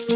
Ka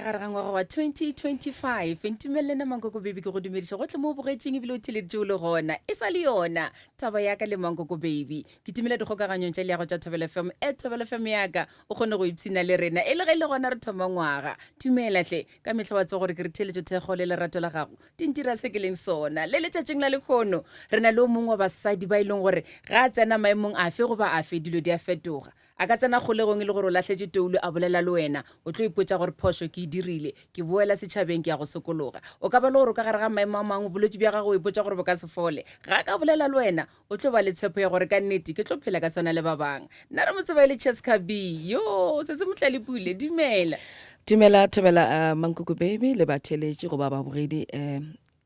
gare ga ngwaga wa 2025 ntumelele na Mankoko Baby ke go dumediša gotlhe mo bogetseng ebile o theleditše o le gona e sa le yona taba yaka le Mankoko Baby ke timela dikgokaganyong tša leago tša Thobela FM Thobela FM yaka o kgone go ipshina le rena e le ge e le gona re thoma ngwaga tumelahle ka mehla wa tseba gore ke re theletšo thekgo le lerato la gago di ntira se ke leng sona le letšatšing la lekgono re na le o mongwe wa basadi ba e leng gore ga a tsena maemong afe goba afe dilo di a fetoga a ka tsena kgolegong e le gore o latlhetše toulo a bolela le wena o tlo ipotša gore phošo ke e dirile ke boela setšhabeng ke ya go sokologa o ka ba le gore o ka gare ga maemo a mangwe bolwetse bja gago o ipotša gore bo ka se fole ga ka bolela le wena o tlo ba le tshepo ya gore ka nnete ke tlo phela ka tsona le ba bang nna re motseba e le Cheska B yo se se motlalepule dumela Thobela Mankoko Baby le batheletše go ba babogedi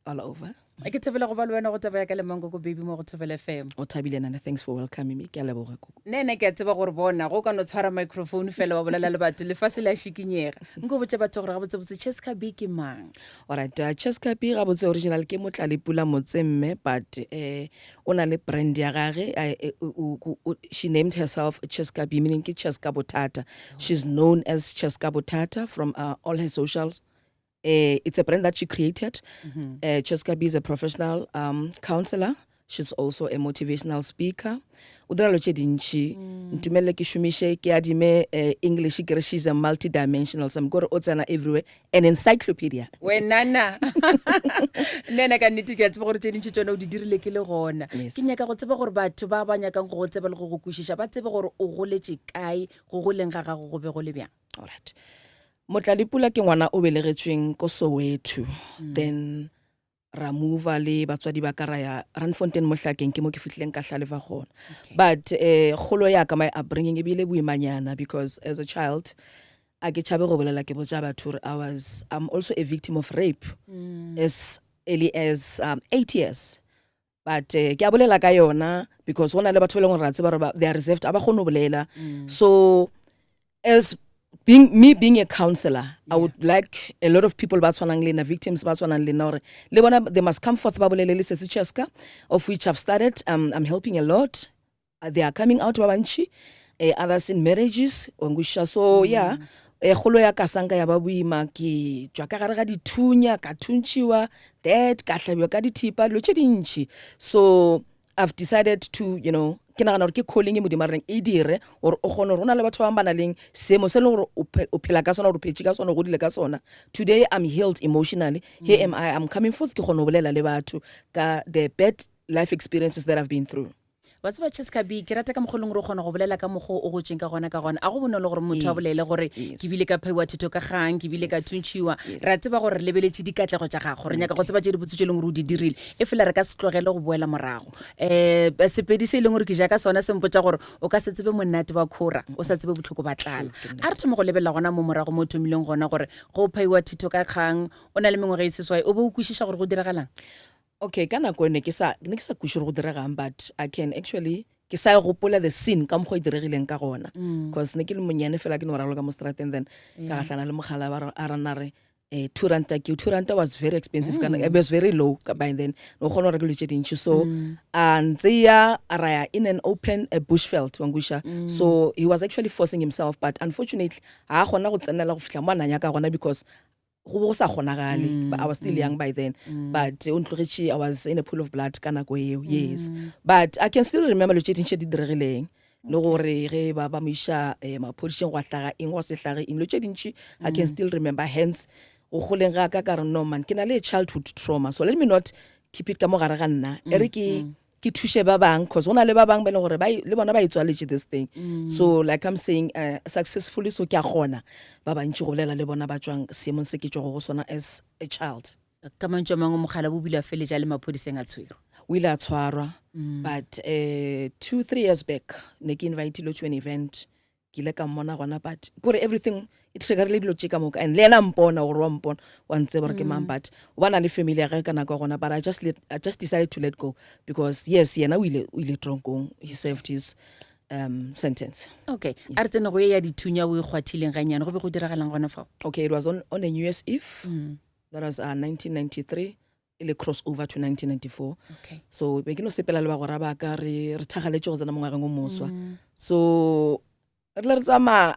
all over. ke thebela go ba le wena go taba ya ka le Mankoko Baby mo go Thobela FM O thabile nana, thanks for welcoming me. Ke a leboga Koko. nene ke a tseba gore bona go ka no tshwara microphone fela wa bolela le batho lefase la šikinyega nko botse batho gore ga botsebotse Cheska B ke mang Alright, Cheska B ga botse original ke motlalepula motsemme, but o na le brand ya gage. She named herself Cheska B, meaning ke Cheska Botata. She's known as Cheska Botata from all her socials. It's a brand that she created. Cheska B is a professional counselor. She's also a motivational speaker. O dira lo tše dintši ntumelele ke šomiše ke adime English ke re she's a multidimensional, some gore o tsena everywhere, an encyclopedia. wenana nene ka nnete ke a tseba gore tše dintšhi tsone o di dirile ke le gona Yes. ke nyaka go tseba gore batho ba ba nyakang go go tseba le go go kwešiša ba tsebe gore o goletše kae go goleng ga gago go be go le bjang Alright. Motlalepula ke ngwana o belegetsweng ko Soweto. Then ra move le batswadi ba ka ra ya Randfontein mo Hlakeng ke mo ke fitlileng ka hlalefa gona. But kgolo ya ka my upbringing e bile boimanyana because as a child a ke tshabe go bolela ke botsa batho gore I'm also a victim of rape as early as 8 years. But ke a bolela ka yona because hona le batho ba leng gore ra tseba gore they are reserved aba kgone go bolela. So as being a counselor, I would like a lot of people ba tshwanang le na victims ba tshwanang le na gore le bona they must come forth ba bolele le setse Cheska, of which I've started. I'm helping a lot. They are coming out ba bantši, others in marriages ongwisha. So yeah, kgolo ya ka sanka ya ba boima ke tswa ka gare ga dithunya ka thuntšiwa that ka hlabiwa ka dithipa dilo tše dintši. So I've decided to, ke nagana gore ke calling e modimo a reng e dire gore o kgone gore o na le batho ba bang ba na leng seemo se e leng gore o phela ka sona gore o phetše ka sona o godile ka sona. Today I'm healed emotionally. Here am I'm coming forth ke kgone go bolela le batho ka the bad life experiences that I've been through. wa tseba Cheska B ke rata ka mogolong gore o kgona go bolela ka mogo o go tšeng ka gona a go bonolo gore motho a bolele gore ke bile ka phaiwa thito ka gang ke bile ka thuntšhiwa ra tseba gore re lebeletše dikatlego tša gago re nyaka go tseba tše di botse tše e leng gore o di dirile e fela re ka se tlogele go boela morago sepedi se e leng gore ke ja ka sona se mpotša gore o ka se tsebe monate wa khora o sa tsebe botlhoko ba tlala a re thoma go lebelela gona mo morago mo o thomileng gona gore go phaiwa thito ka kgang o na le mengwaga e seswai o be o kwešiša gore go diragalang Okay, ka nako ne ke sa kweše go diregang, but I can actually ke sa gopola the scene ka mokgwa e diregileng ka gona because ne ke le monyane fela ke no raloka mo strateng, then ka gahlana le mogala a rana re Turanta was very expensive. It was very low by then. No kgona gore ke lo tše dintši. So Nzeya araya in an open bushveld wangusha. So he was actually forcing himself, but unfortunately ha kgona go tsenela go fihla mo a nyaka gona because go sa kgonagale. I was still young by then. But I was in a pool of blood ka nako eo. Yes. But I can still remember lo tše dintši di diregileng. No gore ge ba mo isha maphodiseng go hlaga eng go se hlage eng lo tše dintši I can still remember. Hence go goleng ga ka ka re no man ke na le childhood trauma, so let me not keep it ka mo gare ga nna ere ke thushe ba bang because hona le ba bang ba le gore le bona ba itswaletse this thing. So like I'm saying successfully so ke a gona ba bantši go bolela le bona ba tswang seemong se ke tswa go sona as a child. ka mantšo mangwe mogala bo bile a feletša le maphodiseng a tshwero o ile a tshwarwa but 2-3 years back ne ke invite to an event ke ile ka mmona gona but gore everything it triggerile dilo tše ka moka and le ena mpona gore wa mpona wa ntse gore ke mang but o bana le family ya gage ka nako gona but I just decided to let go because yes yena o ile tronkong he served his sentence. Okay, a re tsene go ya dithunya o e kgwathileng ganyane go be go diragalang gona fao? Okay, it was on a New Year's Eve. That was 1993. le cross over to 1994. Okay. So be ke no sepela le ba go rabaka re thagaletse go tsena mo ngwageng o moswa. So re le re tsama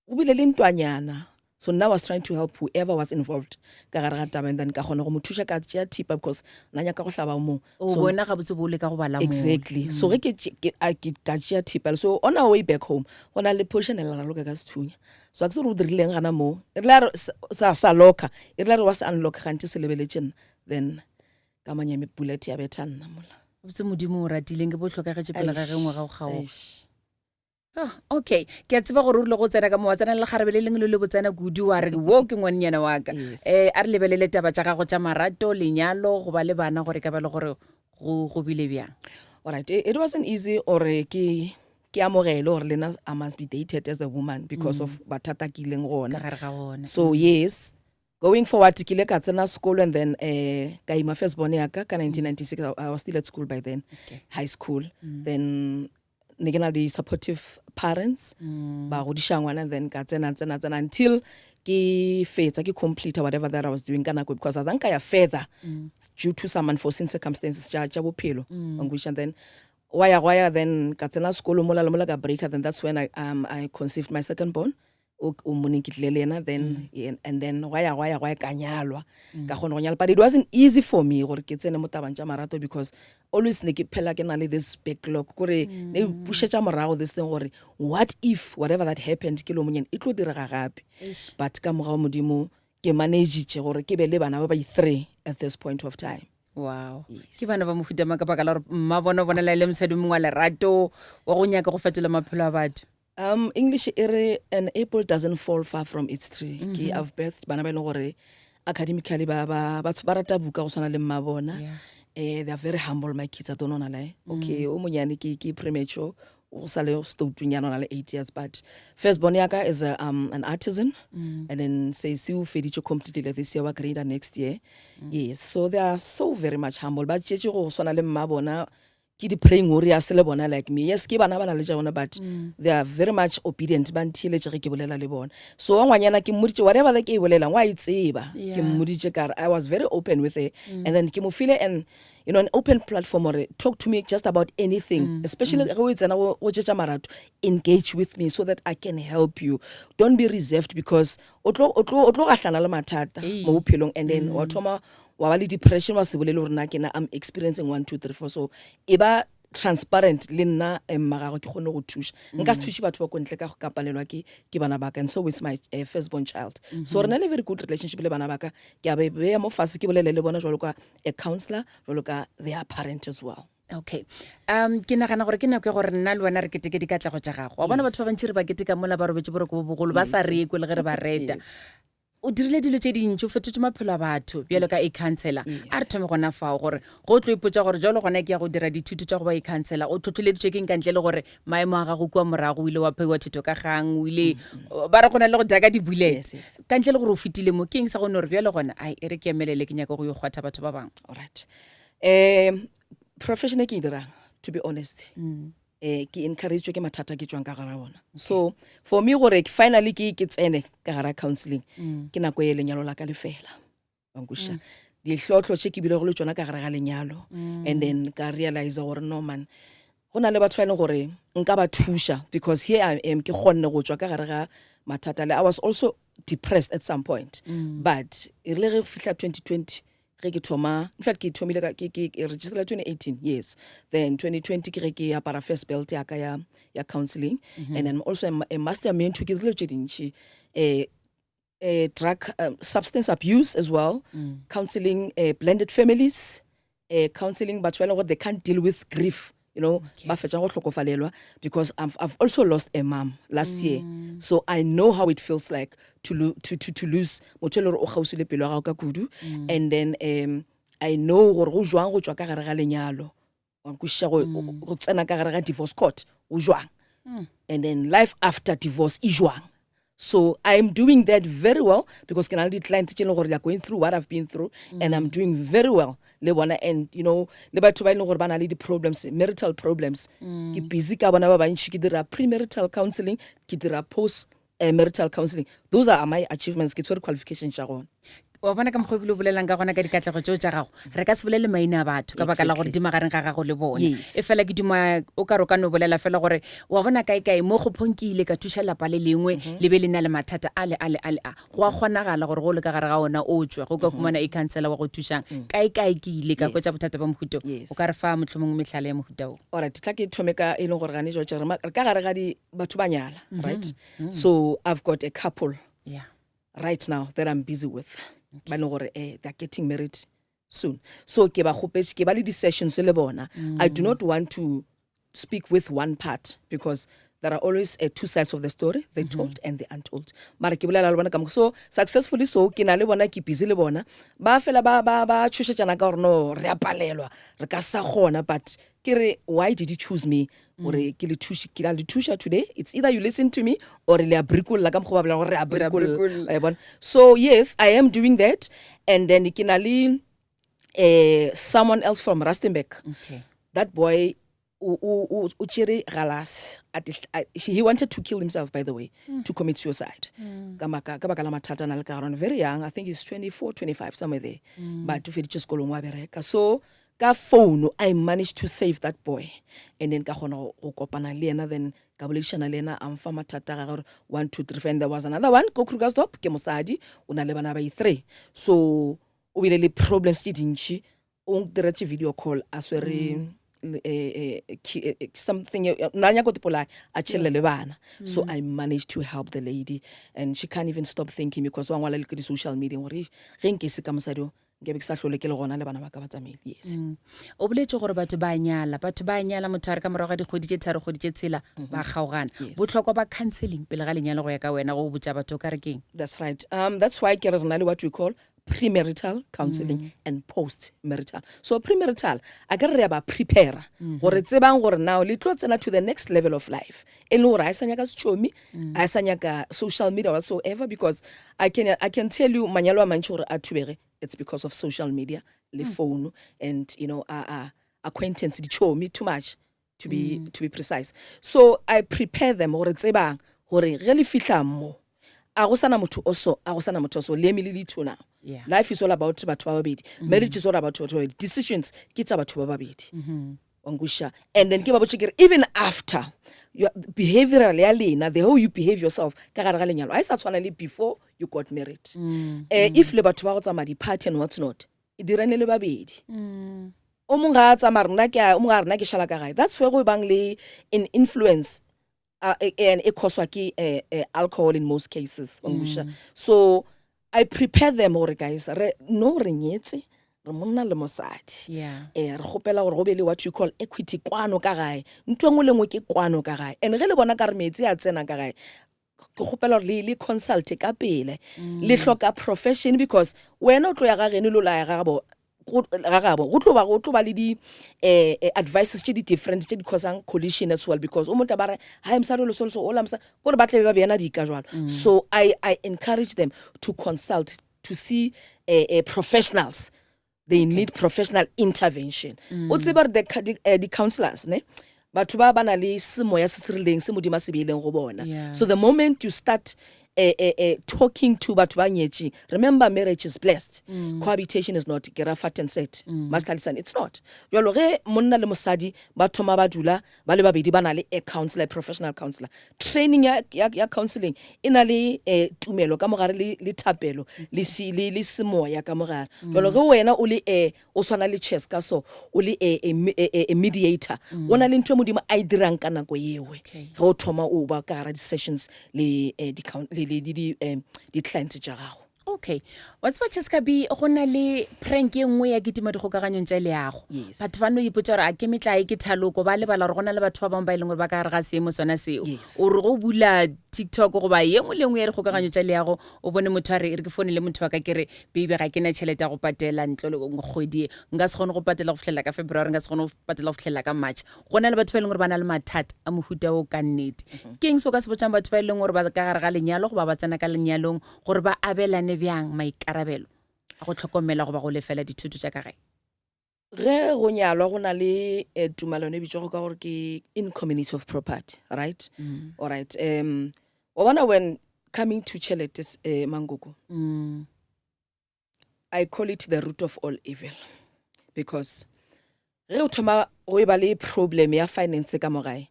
o bile le ntwanyana. So now I was trying to help whoever was involved ka gare ga taba, and then ka kgona go mo thuša ka tšea thipa because nanya ka go hlaba mo. O bona ga botse bo le ka go bala mo. Exactly. So ge ka tšea thipa. So on our way back home, go na le portion e le raloka ka sethunya. So a ke se re o dirileng gana mo. E rile sa loka. E rile re was unlock gante se lebeletšeng. Then ka manyame bullet ya betha nna mola. Botse modimo o ratileng ke bo tlhokagetše pele ga ge ngwaga o kgaoga. Okay, ke a tseba gore o rile go tsena ka mo wa tsena le kgarebe le lengwe le le botsena kudu wa re wo ke ngwannyana wa ka. A re lebelele taba tša gago tša marato, lenyalo, go ba le bana gore ka ba le gore go bile bjang. Alright, it wasn't easy or ke amogele or lena I must be dated as a woman because of bathata ke ileng gona. Ka gare ga gona. So yes, going forward ke ile ka tsena school, and then ka ima first born ya ka 1996. I was still at school by then. Okay. High school. Then ne ke na di supportive parents ba godiša ngwana, and then ka tsena until ke fetsa ke complete whatever that I was doing ka nako, because a zanka ya further due to some unforeseen circumstances tša bophelo. And then waya then ka tsena sekolo mola ka breaker, then that's when I conceived my second born. O moning ke tlile le ena, then and then waya ka nyalwa ka kgona go nyala. But it wasn't easy for me gore ke tsene mo tabang tša marato, because always ne ke phela ke na le this backlog gore ne pušetša morago this thing gore what if whatever that happened ke lo monyane e tlo direga gape. But ka morago modimo ke managitše gore ke be le bana ba ba 3 at this point of time. Wow. Ke bana ba mofuta ka baka la gore mma bona bonela le mosadi mongwe wa lerato wa go nyaka go fetola maphelo a batho. English ere an apple doesn't fall far from its tree. Ke I've birthed bana ba e leng gore academically ba rata buka go swana le mma bona. They are very humble, my kids. I don't know lie. Okay, o monyane ke premature. O sa le stoutunyana na le 8 years, but first born yaka is an artisan, and then say si o feditše completely this year wa grade next year. Yes, so they are so very much humble. But tšetše go swana le mma bona ke di praying warriors le bona like me. Yes, ke bana le jona, but they are very much obedient. Ba ntheeletše ge ke bolela le bona. So ngwanyana ke mmoditše whatever the ke bolela wa itseba. Ke mmoditše ka I was very open with her, and then ke mo file and you know an open platform or talk to me just about anything, especially ge o tsena go tšetša marato. Engage with me so that I can help you. Don't be reserved, because o tlo gahlana le mathata mo bophelong, and then wa thoma wa ba le depression wa se bolele gore na ke na I'm experiencing 1 2 3 4. So e ba transparent le nna mmagago ke kgone go thuša. Nka se thuše batho ba ko ntle ka go kapalelwa ke bana ba ka, and so with my firstborn child. So re na le very good relationship le bana ba ka. Ke a beya mo fase ke bolele le bona jwalo ka a counselor, jwalo ka their parent as well. Okay. Ke nagana gore ke nako ya gore nna le wena re keteke di katlego tša gago. Wa bona batho ba bantši re ba keteka mola ba robetse boroko bo bogolo ba sa rekwe le ge re ba reta. O dirile dilo tše dintši o fetotše maphelo a batho bjalo ka e-counselor. A re thome gona fao gore go tlo ipotsa gore jalo gona ke ya go dira dithuto tša go ba e-counselor o tlhotlheleditšwe ke nka ntle le gore maemo a gago kua morago o ile wa pheiwa thuto ka gang, o ile ba re gona le go jaka di-bullet ka ntle le gore o fetile mo ke eng sa gone gore bjalo gona ai e re ke emelele ke nyaka go yo kgwatha batho ba bangwe. Alright. Profession e ke e dirang, to be honest, ke encourage ke mathata ke tswang ka gara bona. So for me gore finally ke tsene ka gara counseling ke nako e lenyalo la ka le fela wa nkusha di hlotlho tše ke bile go le tsona ka gara ga lenyalo, and then ka realize gore no man go na le batho ba ile gore nka ba thuša, because here I am ke kgonne go tswa ka gara ga mathata le. I was also depressed at some point, but e rile ge fihla 2020 ge ke thoma, in fact ke thomile ke register 2018, yes, then 2020 ke ge ke apara first belt ya ka ya counseling, and then also a master mentor ke dilo tše dintši, drug substance abuse as well, counseling blended families, counseling batho ba ile gore they can't deal with grief, you know, ba fetša go hlokofalelwa, because I've also lost a mom last year, so I know how it feels like to lose motho le gore o kgauswi le pelo ya gago ka kudu, and then I know gore go jwang go tswa ka gare ga lenyalo wa nkušiša go tsena ka gare ga divorce court o jwang, and then life after divorce e jwang. So I'm doing that very well, because can already client they are going through what I've been through, and I'm doing very well. Le bona, and you know, le batho ba ile gore bana le di problems, marital problems. Ke busy ka bona ba bantši ke dira premarital counseling, ke dira post marital counseling. Those are my achievements, ke tswere qualifications tša gona. wa bona ka mokgwa ebile o bolelang ka gona ka dikatlego tseo tša gago re ka se bolele maina a batho ka baka la gore di magareng ga gago le bona Yes. e fela ke duma o ka re o ka no bolela fela gore wa bona kae mo kgophong ke ile ka thuša lapa le lengwe le be le na le mathata a go a kgonagala gore go le ka gare ga ona o tswe go ka humana e counselor wa go thušang kae ke ile ka Yes. kwetsa bothata ba mohuto Yes. o ka re fa mohlomong metlhala ya mohuta o alright tla ke thome ka e leng gore gane jo ka gare ga batho ba nyala right so I've got a couple yeah right now that I'm busy with ba leng gore they're getting married soon so ke ba gopetse ke ba le di-sessions le bona I do not want to speak with one part because there are always two sides of the story, the told and the untold. Mara ke bolela le bona ka mo so successfully so ke na le bona ke busy le bona ba fela ba tshoshetjana ka gore no re a palelwa re ka sa gona but ke re why did you choose me or ke le thusha today it's either you listen to me or le a brikulla ka mkhoba bla re a brikulla so yes I am doing that and then ke na le someone else from Rustenburg okay that boy Uchiri Galas he wanted to kill himself by the way to commit suicide very young I think he's 24 25 somewhere there but to finish school so ka phone I managed to save that boy and then ka gona go kopana le ena then ka boleshana le ena am fa mathata ga gore 1 2 3 and there was another one ko Krugersdorp ke mosadi una le bana ba 3 so o bile le problems tse dintsi o diretse video call aswere something nanya go tipola a chelele bana so I managed to help the lady and she can't even stop thinking because wa ngwala le ke social media gore ge nke se ka mosadi nke be ke sa hlole ke le gona le bana ba ka ba tsamile yes o boletse gore batho ba nyala motho a re ka morago ga dikgwedi tše tharo kgwedi tše tshela ba kgaogana botlhokwa ba counseling pele ga lenyalo go ya ka wena go botsa batho ka re keng that's right that's why ke re na le what we call premarital counseling and post-marital. So premarital, I get re ba prepare gore tsebang gore now le tlo tsena to the next level of life. E le gore a sanya ka tshomi, a sanya ka social media whatsoever because I can tell you manyalo a mantsi gore a thubege it's because of social media, le phone and you know acquaintance di chomi too much to be precise. So I prepare them gore tsebang gore ge le fihla mo a go sana motho oso le emi le ditho now. Yeah. Life is all about batho ba babedi. Marriage is all about batho ba babedi. Decisions ke tsa batho ba babedi. Wangusha. And then ke ba botse even after your behavioral ya lena the how you behave yourself ka gare ga lenyalo a sa tshwana le before you got married. If le batho ba go tsama di party and what's not e dirane le babedi. O monga tsama rena ke shala ka gae. That's where go bang le in influence and it cause alcohol in most cases. So I prepare them all guys re nyetse re monna le mosadi re gopela gore go be le what you call equity kwano ka gae ntwe ngwe le ngwe ke kwano ka gae and ge le bona ka re metsi a tsena ka gae ke gopela gore le consult ka pele le hloka profession because wena o tlo ya ga gene lo la ya ga go tlo ba le di advices tse di different tse di causang collision as well because o motho ba re ha emsado lo so ola msa gore ba tle ba bena di ka jwalo so I encourage them to consult to see professionals they need professional intervention o tseba the counselors ne batho ba bana le simo ya sesirileng se modima se beileng go bona so the moment you start talking to batho ba nyetši remember marriage is blessed cohabitation is not get a fat and set it's not jalo ge monna le mosadi ba thoma ba dula ba le babedi ba na le a counselor, a professional counselor training ya counseling e na le tumelo ka mogare le thapelo le semoya ka mogare jalo ge wena o le o swana le chess ka so o le a mediator ona le ntwe modimo a dirang ka nako yewe ge o thoma o ba ka ra di sessions le di clients tša gago okay what's what just be go na le prank e nngwe ya kitima dikgokaganyong tša leago batho ba no ipotsa gore a ke metlae ke thaloko ba lebala gore go na le batho ba bangwe ba e leng gore ba ka re ga seemo sona seo o re go bula TikTok goba ye nngwe le nngwe ya dikgokaganyo tša leago o bone motho a re ke fone le motho wa ka kere baby ga ke na tšhelete ya go patela ntlo le kgwedi nka se kgone go patela go fitlhela ka February nka se kgone go patela go fitlhela ka March go na le batho ba e leng gore ba na le mathata a mohuta o ka nnete ke eng se o ka se botsang batho ba e leng gore ba ka gare ga lenyalo go ba tsena ka lenyalong gore ba abelane bjang maikarabelo a go tlhokomela go ba go lefela dithuto tša ka gae ge go nyalwa go na le tumalano e bitšwa go ka gore ke in community of property right all right wa bona when coming to tšhelete mangoko I call it the root of all evil, because ge o thoma go e ba le problem ya finance ka mo gae,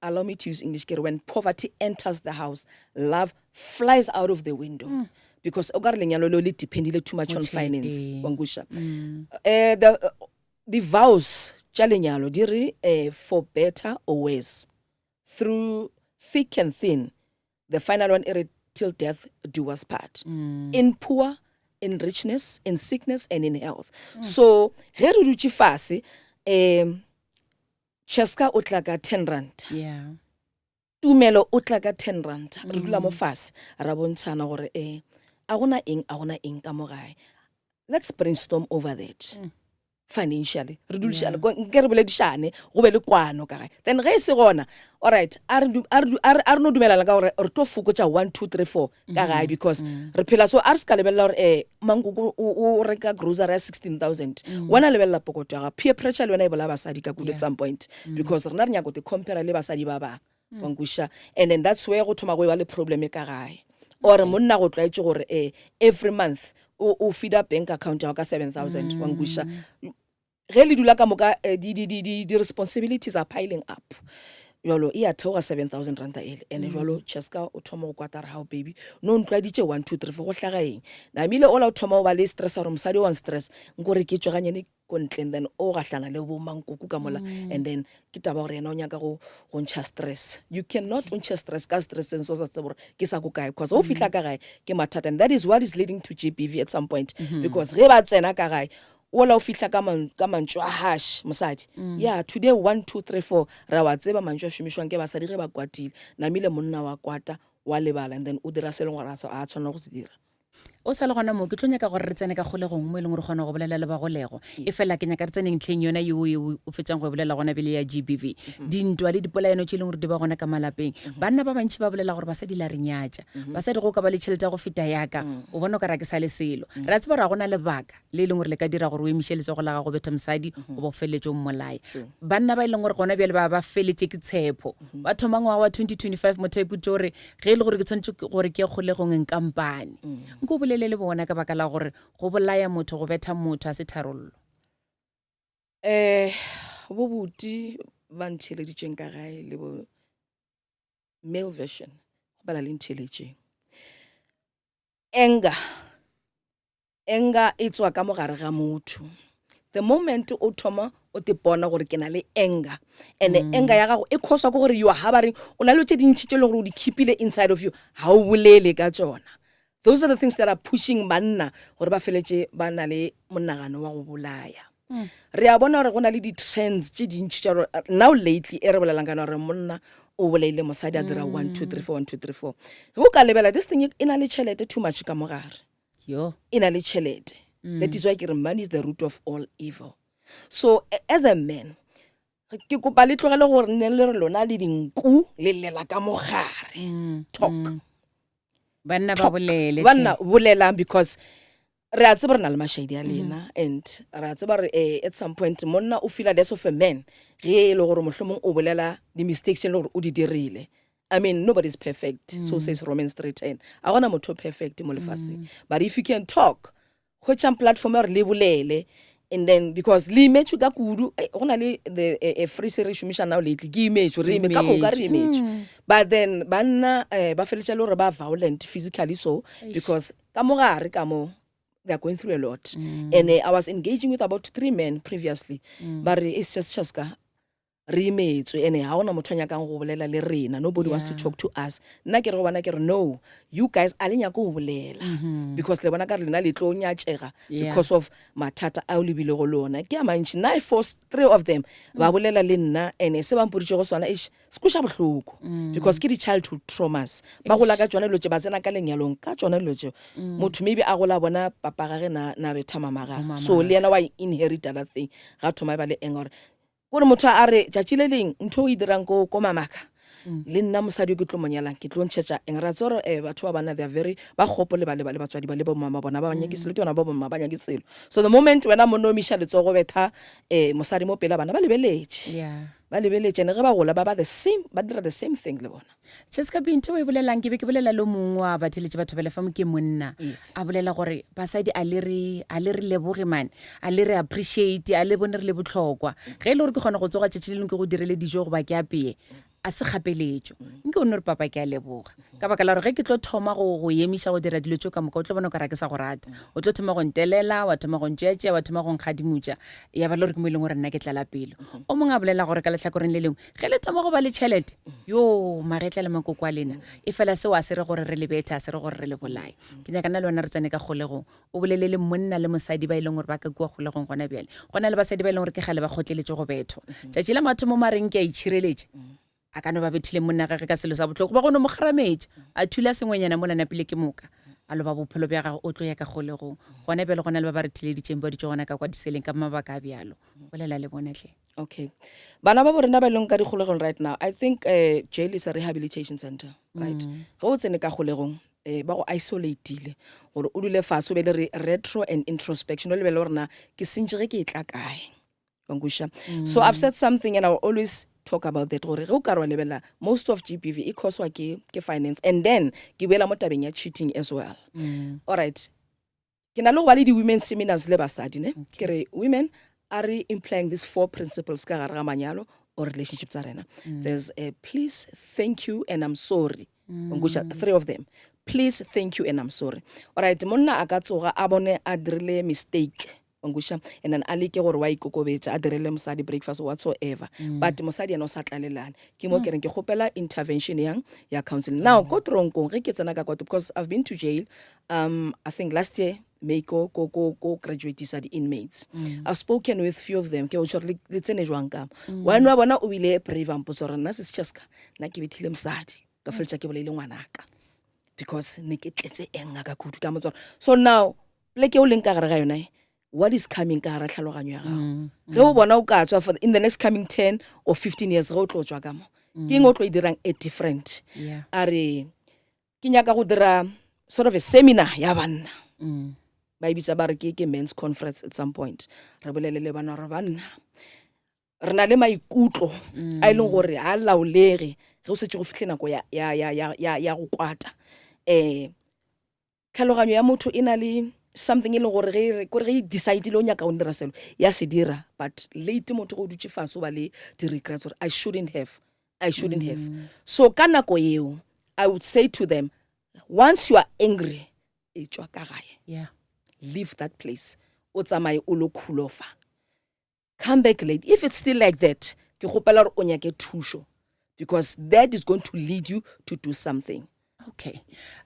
allow me to use English, when poverty enters the house, love flies out of the window. Because o ka re lenyalo le dependile too much on finance, wangusha. The vows tša lenyalo di re for better or worse, through thick and thin, the final one e re till death do us part, in poor, in richness, in sickness, and in health. So ge re dutše fase, Cheska o tla ka 10 rand, Yeah. Tumelo o tla ka 10 rand, re dula mo fase ra bontshana gore a gona eng ka mo gae. Let's brainstorm over that. Financially re dulishane nke re boledišane go be le kwano ka gae. Then ge e se gona, all right, a re no dumelana ka gore re tlo fokotša 1 2 3 4 ka gae, because re phela so a re se ka lebelela gore Mankoko o reka grocery ya 16,000, wena lebelela pokoto ya ga. Peer pressure le wena e bola basadi ka kudu at some point, because rena re nyako te compare le basadi ba bang, wangusha. And then that's where go thoma go ba le problem ka gae, or monna go tlwaetse gore every month o feed up bank account ya ka 7,000, wangusha. Ge le dula ka moka, the responsibilities are piling up. Jalo e a theoga 7,000 ranta ele, and jalo Cheska o thoma go kwatara how baby no ntladitše 1 2 3 4 go hlaga eng na mile ola o thoma o ba le stress gore mosadi wa stress nkore ke tswaganyene ko ntleng, then o gahlana le bo Mankoko ka mola, and then ke taba gore yena o nyaka go ntšha stress. You cannot ntšha stress ka stress and so sa tsebore ke sa go kae, because o fitla ka gae ke mathata, and that is what is leading to GBV at some point, because ge ba tsena ka gae ola o fitla ka mantšo a hash mosadi. Yeah, today 1 2 3 4 ra wa tseba mantšo a šomišwang ke basadi ge ba kwatile, namile monna wa kwata wa lebala, and then o dira se leng gore a tshwanela go se dira. O sa le gona mo ke tlo nyaka gore re tsene ka kgolegong mo e leng gore gona go bolela le bagolego, e fela ke nyaka re tseneng tlheng yona yo o fetsang go bolela gona bele ya GBV. Dintwa le dipolaeno tše e leng gore di ba gona ka malapeng, banna ba bantši ba bolela gore basadi la re nyatša, basadi go ka ba le tšhelete ya go feta yaka, o bona o ka ra ke sa le selo. Ra tseba ra gona lebaka le e leng gore le ka dira gore o emiše letsogo la gago betha mosadi go ba o feleletse o mmolae. Banna ba e leng gore gona bjale ba feletše ke tshepo, ba thoma ngwaga wa 2025 motho a iputse gore ge e le gore ke tshwanetse gore ke ye kgolegong nkampane, nko bolele le bona ka baka la gore go bolaya motho go betha motho a se tharollo. Bo buti ba ntšheleditšeng ka gae le bo male version go bala le ntšheletšeng. Anger e tswa ka mogare ga motho. The moment o thoma o te bona gore ke na le anger, and anger ya gago e khoswa ke gore you are harboring, o na le tše dintšhi tše le gore o di keepile inside of you, ha o bolele ka tsona. Those are the things that are pushing banna gore ba feletse ba na le monagano wa go bolaya. Re a bona gore go na le di-trends tše dintšhi tša now lately e re bolelang kana gore monna o bolaile mosadi a dira 1 2 3 4 1 2 3 4. Go ka lebela this thing e na le tšhelete too much ka mogare, e na le tšhelete. That is why ke re money is the root of all evil. So as a man ke kopa le tlogele gore nne le re lona le dinku le lela ka mogare. Talk. Banna ba bolele, banna bolelang, because re a tseba re na le mashadi a lena, and re a tseba re at some point monna o feel less of a man ge e le gore mohlomong o bolela di mistakes le gore o di dirile. I mean, nobody's perfect, so says Romans 3:10. A gona motho perfect mo lefaseng, but if you can talk hwetšang platform ya gore le bolele, and then because le imetšwe ka kudu go na le the free se re šomiša now lately ke imetšwe re ka moka re imetšwe, but then banna ba feletša le gore ba violent physically, so because ka mogare ka mo they are going through a lot. And I was engaging with about 3 men previously, but it's just Cheska re imetswe, and ha ona motho a nyakang go bolela le rena, nobody wants to talk to us. Nna ke re go bona ke re no, you guys a le nyako go bolela, because le bona ka re lena le tlo nyatšega because of mathata a o lebile go lona. Ke a mantši na I forced 3 of them ba bolela le nna, and se ba mpoditše go swana se kuša bohloko, because ke di childhood traumas ba gola ka tsona dilo tše ba tsena ka lenyalong ka tsona dilo tšeo. Motho maybe a gola bona papa ga ge na betha mama ga, so le yena wa inherit that thing ga thoma ba le anger gore motho a re tšatši le leng ntho o e dirang ko mamaka le nna mosadi ke tlo monyalang ke tlo ntšhetša eng. Ra tse gore batho ba bana they are very ba gopole ba le batswadi ba le bo mama bona ba banyakiselo ke bona ba bomma ba nyakiselo. So the moment wena monna o miša letsogo betha mosadi mo pele bana ba lebeletše, ba lebeletšene ge ba gola ba the same ba dira the same thing le bona. Jessica Binto e bolelang ke be ke bolela le mongwe wa batheletše batho ba lefa mo ke monna Yes. a bolela gore basadi a le re leboge man a le re appreciate a le bone re le botlhokwa ge e le gore ke kgona go tsoga tšatši le leng ke go direle dijo goba ke apeye a se kgapeletšo nke o nne gore papa ke a leboga ka baka la gore ge ke tlo thoma go emiša go dira dilo tšo ka moka o tlo bona o ka ra ke sa go rata o tlo thoma go ntelela wa thoma go ntšeetšea wa thoma go nkgadimutša ya ba le gore ke mo e leng gore nna ke tlala pelo o mongwe a bolela gore ka letlhakoreng le lengwe ge le thoma go ba le tšhelete yo magetla le makoko a lena e fela seo a se re gore re lebetha a se re gore re le bolae ke nyaka nna le wena re tsene ka kgolegong o bolele le monna le mosadi ba e leng gore ba ka kua kgolegong gona bjale gona le basadi ba e leng gore ke gale ba kgotleletše go bethwa tšatši la mathomo mareng ke a itšhireletše a ka no ba bethile monna gage ka selo sa botlhoko ba go no mo kgarametše a thula sengwenyana mo lana pele ke moka a lo ba bophelo bja gage o tlo ya ka kgolegong gona bjale gona le ba ba re thileditšeng ba ditšo gona ka kwa diseleng ka mabaka a bjalo bolela le bonetlhe. Okay, bana ba borena ba e leng ka dikgolegong right now, I think jail is a rehabilitation center, right? Ge o tsene ka kgolegong ba go isolateile gore o dule fase o be le retro and introspection o lebele gore na ke sentše ge ke e tla kae bangusha. So I've said something and I will always talk about that gore ge o ka re wa lebela most of GBV e causwa ke finance and then ke boela mo tabeng ya cheating as well. All right, ke na le go ba le di-women seminars le basadi ne ke re women are implying these 4 principles ka gare ga manyalo or relationship tsa rena. There's a please, thank you and I'm sorry. 3 of them. Please, thank you and I'm sorry. All right, monna a ka tsoga a bone a dirile mistake and then a leke gore wa ikokobetša a direle mosadi breakfast whatsoever but mosadi ena o sa tlalelane ke mo kereng ke kgopela intervention yang ya counseling. Now ko tronkong ge ke tsena ka koto because I've been to jail I think last year May go graduateisa di-inmates. I've spoken with few of them ke o tšhore le tsene jwang ka one wa bona o bile brave amposa gore nna se setšhaska nna ke bethile mosadi ka feletša ke boleile ngwanaka because ne ke tletse enga ka kudu ka motswara. So now pleke o leng ka gare ga yona what is coming ka gare tlhaloganyo ya gago ge o bona o ka tswa for in the next coming 10 or 15 years ge o tlo tswa ka mo ke eng o tlo e dirang a different a re ke nyaka go dira sort of a seminar ya banna ba ibitsa ba re ke men's conference at some point re bolele le bana re banna re na le maikutlo a e leng gore a laolege ge o setse go fitlhe nako ya go kwata tlhaloganyo ya motho e na le something e leng gore ge decide le o nyaka o dira selo ya se dira but late motho go dutse fase o ba le di-regrets gore I shouldn't have. So ka nako eo I would say to them once you are angry e tswa ka gae leave that place o tsamaye o lo cool off come back late if it's still like that ke gopela gore o nyake thušo because that is going to lead you to do something. Okay,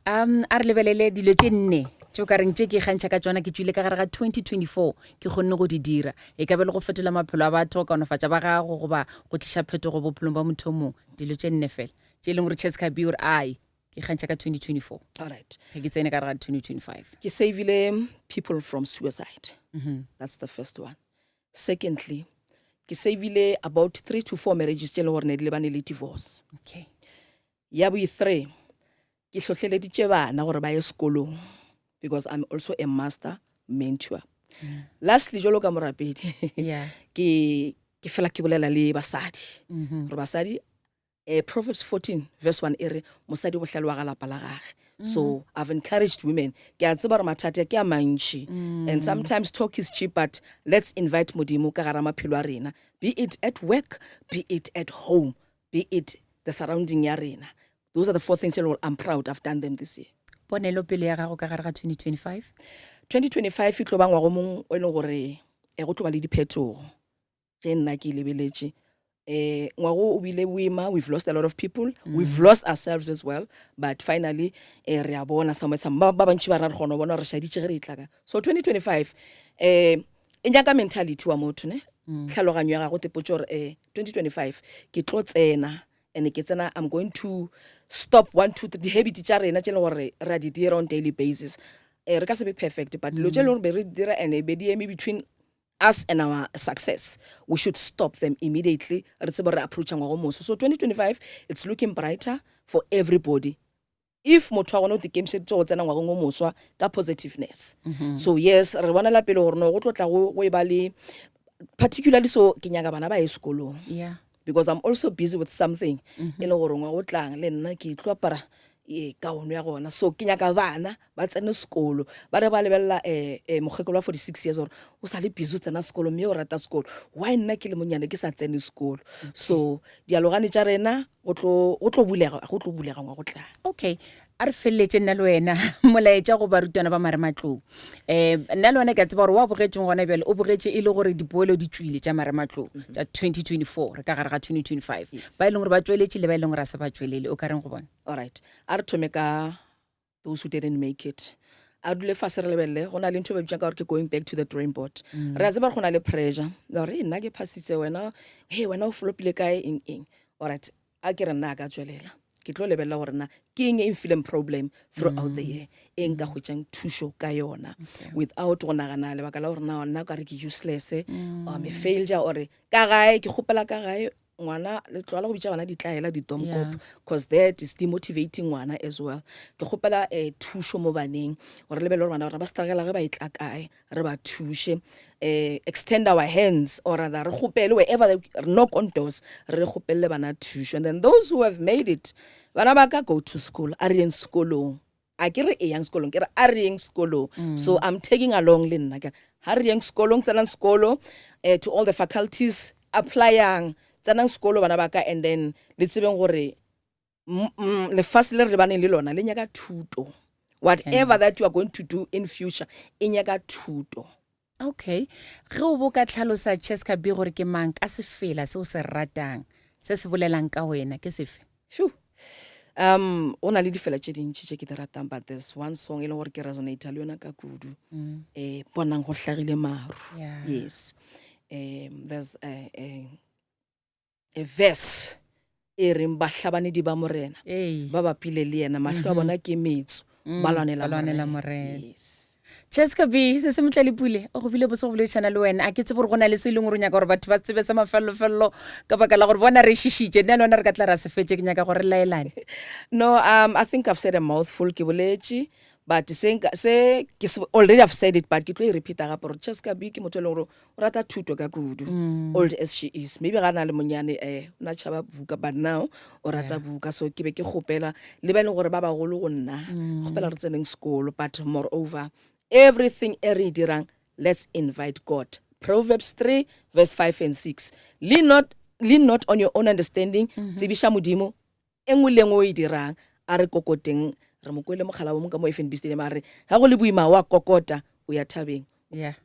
a re lebelele dilo tše nne tšeo ka reng tše ke kgantšha ka tsona ke tswile ka gare ga 2024 ke kgonne go di dira e ka be le go fetola maphelo a batho kaonofatša ba gago goba go tliša phetogo bophelong ba motho mongwe dilo tše nne fela tše e leng gore Jessica B gore ai ke kgantšha ka 2024 alright ge ke tsene ka gare ga 2025 ke savile people from suicide. That's the first one. Secondly ke savile about 3 to 4 marriages tše e le gore ne di lebane le divorce. Okay, ya bo 3 ke hlohleleditše bana gore ba ye sekolong because I'm also a master mentor. Lastly jalo ka morapedi ke fela ke bolela le basadi gore basadi Proverbs 14 verse 1 ere mosadi bohlale wa ga lapa la gage. So I've encouraged women ke a tseba gore mathata ke a mantši and sometimes talk is cheap but let's invite modimo ka gare maphelo a rena be it at work be it at home be it the surrounding ya rena. Those are the 4 things I'm proud I've done them this year. ponelo pele ya gago ka gare ga 2025 2025 e tlo ba ngwago mong o leng gore go tlo ba le diphetogo ge nna ke lebeletše ngwago o bile boima. We've lost a lot of people. We've lost ourselves as well but finally re a bona ba bantši ba ra re kgona go bona re šaditše ge re itlaka. So 2025 e nyaka mentality wa motho ne tlhaloganyo ya gago tepotše gore 2025 ke tlo tsena and ke tsena I'm going to stop 1 2 3 di-habit tša rena tše e leng gore ra di dira on daily basis re ka se be perfect but dilo tše e leng gore be re dira and be di eme between us and our success we should stop them immediately re tsebe re approacha ngwago moso. So 2025 it's looking brighter for everybody if motho wa gona o dikemišeditše go tsena ngwagong o moswa ka positiveness. So yes re bonela pele gore no go tlo tla go e ba le particularly so ke nyaka bana ba ye sekolong because I'm also busy with something e le gore ngwa go tlang le nna ke tlo apara kaono ya gona so ke nyaka bana ba tsene sekolo ba re ba lebella mogekolo wa 46 years gore o sa le busy o tsena sekolo mme o rata sekolo why nna ke le monyane ke sa tsene sekolo so dialogane tša rena go tlo bulega ngwa go tlang. Okay, a re feleletse nna le wena molaetša go barutwana ba marematlou nna le wena ke a tseba gore wa bogetseng gona bjale o bogetse e le gore dipoelo di tswile tša marematlou tša 2024 re ka gare ga 2025 ba e leng gore ba tsweletše le ba e leng gore a se ba tswelele o ka reng go bona? Alright, a re thome ka those who didn't make it. A dule fase re lebelle go na le ntho ba bitšang ka gore ke going back to the drawing board. Re a tseba gore go na le pressure gore nna ke phasitse wena wena o flopile kae eng. Alright, a ke re nna ka tswelela ke tlo lebella gore na ke eng e feeling problem throughout the year eng ka hwetšang thušo ka yona without go nagana lebaka la gore nna ka re ke useless or me failure or ka gae ke kgopela ka gae ngwana le tloala go bitša bana ditlaela ditomkop because that is demotivating ngwana as well ke kgopela thušo mo baneng gore lebele gore bana ba struggle ge ba itla kae re ba thuše extend our hands or rather re kgopele wherever they knock on doors re kgopelle bana thušo and then those who have made it bana ba ka go to school a re yeng sekolong a ke re yang sekolong ke re a re yeng sekolong so I'm taking along le nna ke ha re yeng sekolong tsenang sekolo to all the faculties applyang tsanang sekolo bana baka and then le tsebeng gore lefase le re baneng le lona le nyaka thuto whatever that you are going to do in future e nyaka thuto. Okay, ge o bo ka tlhalosa Cheska B gore ke mang ka se fela se o se ratang se se bolelang ka wena ke sefe? Sure. O na le difela tše dintši tše ke di ratang but there's one song e leng gore ke resonate le yona ka kudu bonang go hlagile maru. Yes, there's a verse e reng bahlabanedi ba morena ba bapile le yena mahlo a bona ke metso ba lwanela morena. Yes. Cheska B se se motlalepule o go bile botse go boletšana le wena a ke tsebe gore go na le se e leng gore o nyaka gore batho ba tsebe sa mafelelo ka baka la gore bona re šišitše nna le wena re ka tla ra se fetse ke nyaka gore laelane. No, I think I've said a mouthful ke boletše but already I've said it but ke tlo e repeata gape gore Cheska B ke motho e leng gore o rata thuto ka kudu old as she is maybe ga na le monyane o na tšhaba buka but now o rata buka so ke be ke kgopela le ba e leng gore ba bagolo go nna kgopela re tseneng sekolo but moreover everything e re dirang let's invite God. Proverbs 3 verse 5 and 6 lean not on your own understanding tsebisha modimo engwe le engwe o e dirang a re kokoteng re mo kwele mogala wa mo ka mo FNB stadium a re ga go le boima wa kokota o ya thabeng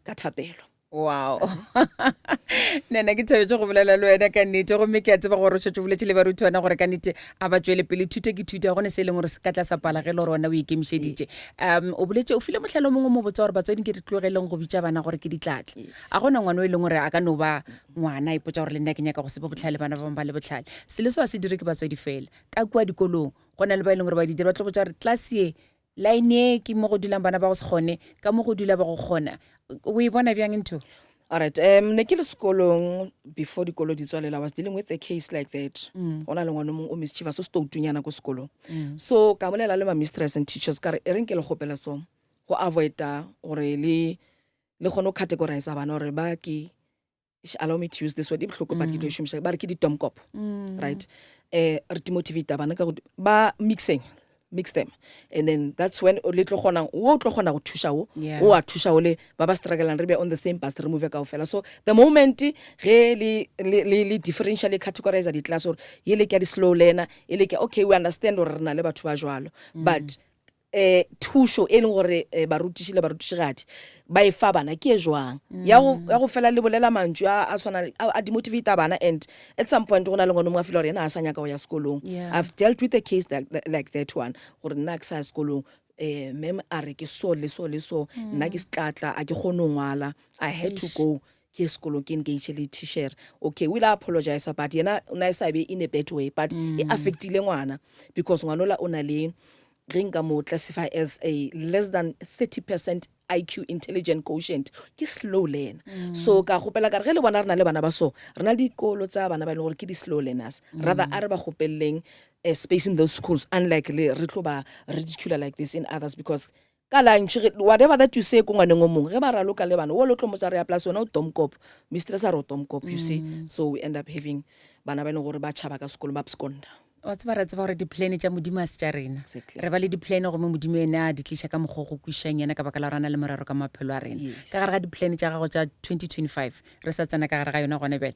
ka thapelo. Wow. Nena ke thabetse go bolela le wena ka nnete gomme ke a tseba gore o tshetse o boletse le barutwana gore ka nnete a ba tswele pele thuto ke thuto ya gone se e leng gore se ka tla sa pala ge le gore wena o ikemišeditše o boletse o file mohlalo mongwe mo botsa gore batswading ke di tlogeleng go bitša bana gore ke ditlatle a gona ngwana o e leng gore a ka no ba ngwana ipotsa gore le nna ke nyaka go sebe botlhale bana ba bangwe ba le botlhale sele so a se dire ke batswadi fela ka kua dikolong go na le ba e leng gore ba di dira ba tlo botsa gore class ye line ke mo go dulang bana ba go se kgone ka mo go dula ba go kgona o e bona bjang ntho? Alright, ne ke le sekolong before dikolo di tswalela I was dealing with a case like that go na le ngwana mongwe o mischievous o stoutunyana ko sekolong so ka bolela le ma mistress and teachers ka re e reng ke le gopela so go avoida gore le kgone go categorize bana gore ba ke allow me to use this word bohloko but ke tlo shumisa ba re ke ditomkop right re demotivate bana ka ba mix them and then that's when o tlo gona go thusha o a thusha o le ba ba struggling re be on the same bus re move ka ofela so the moment ge le differentially categorize di class or ye le ke di slow learner e le ke okay we understand gore rena le batho ba jwalo but thusho e leng gore barutiši le barutišigadi ba e fa bana ke e jwang ya go fela le bolela mantšu a tshwana a demotivate bana and at some point go na le ngwana mongwe a fela gore yena a sa nyaka go ya sekolong. I've dealt with a case like that one gore nna ke sa ya sekolong mem a re ke so le so nna ke setlatla a ke kgone ngwala I had to go ke sekolong ke engage le teacher okay will apologize but yena o na e sa be in a bad way but e affectile ngwana because ngwana ola o na le ringa mo classify as a less than 30% IQ intelligent quotient ke slow learner so ka gopela ka re ge le bona rena le bana ba so rena dikolo tsa bana ba le gore ke di slow learners rather are ba gopelleng space in those schools unlike le re tlo ba ridiculous like this in others because ka lunch whatever that you say ko ngwaneng o mongwe ge ba raloka le bana o lo tlo mo tsa re ya plus wena o Tomkop mistress a re o Tomkop you see so we end up having bana ba e leng gore ba tšhaba ka sekolo ba absconda wa tseba ra tseba gore diplane tša modimo a se tša rena Exactly. re ba le diplane gomme modimo ene a di tliša ka mokgwa go kwišang yena ka baka la rana le morero ka maphelo a rena Yes. ka gare ga diplane tša gago tša 2025 re sa tsena ka gare ga yona gone bele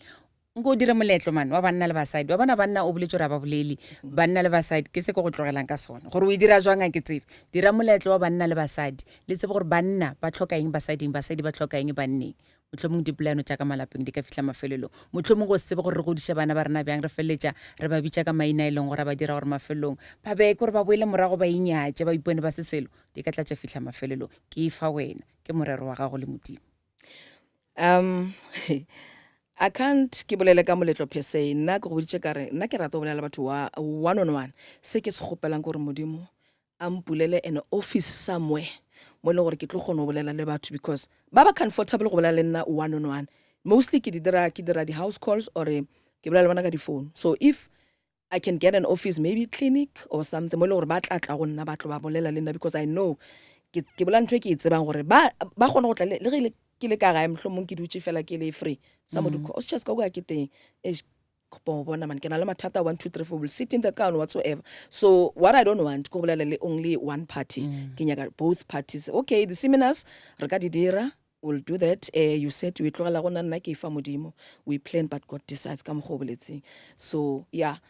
nko o dire moletlo mane wa banna le basadi wa bona banna o boletse gore a ba bolele banna le basadi ke se ke go tlogelang ka sona gore o e dira jwang a ke tsebe dira moletlo wa banna le basadi le tsebe gore banna ba tlhoka eng basading basadi ba tlhoka eng banneng motlhomong dipolano tša ka malapeng di ka fitlha mafelelong motlhomong go se tsebe gore re godiše bana ba rena bjang re feleletša re ba bitša ka maina e leng gore ba dira gore mafelelong ba beke gore ba boele morago ba inyatše ba ipone ba seselo di ka tlatša fitlha mafelelong ke e fa wena ke morero wa gago le modimo I can't ke bolele ka moletlo per se nna ke go boditše kare nna ke rata go bolela batho wa one on one se ke se gopelang gore modimo a mpulele an office somewhere mo e leng gore ke tlo kgona go bolela le batho because ba ba comfortable go bolela le nna one on one mostly ke dira di-house calls or ke bolela le bona ka di-phone so if I can get an office maybe clinic or something mo e leng gore ba tlatla go nna ba tlo ba bolela le nna because I know ke bola ntho e ke e tsebang gore ba kgona go tla le ge ke le ka gae mohlomong ke dutse fela ke le free somebody o se ka go ke teng bona man ke na le mathata 1 2 3 4 will sit in the car and whatsoever so what I don't want go bolela le only one party ke nyaka both parties okay the seminars re ka di dira we'll do that you said we tlogela go nna ke fa modimo we plan but God decides ka mo boletseng so yeah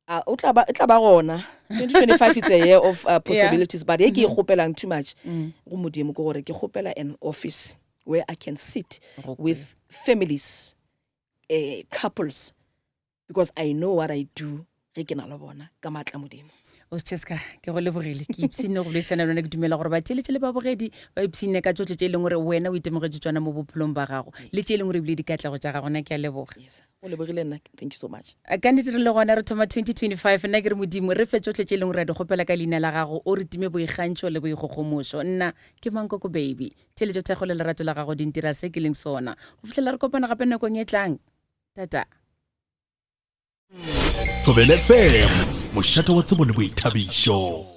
o tla ba gona 2025 it's a year of possibilities but ke gopelang too much go modimo go gore ke gopela an office where I can sit with families couples because I know what I do ge ke na le bona ka matla modimo o Cheska ke go lebogile ke ipsine go boletsana lona ke dumela gore ba tšheletse le ba bogedi ba ipsine ka tsotlhe tše e leng gore wena o itemogetse tswana mo bophelong ba gago le tše e leng gore ebile dikatlego tša gago na ke a leboga yes o lebogile nna thank you so much ka nnete re le gona re thoma 2025 nna ke re modimo re fe tsotlhe tše e leng gore a di gopela ka leina la gago o re time boikgantšho le boikgogomošo nna ke Mankoko baby theletšo thego le lerato la gago dintira se ke leng sona go fitlhela re kopana gape nakong e tlang tata Thobela FM mošate wa tsebo le boithabišo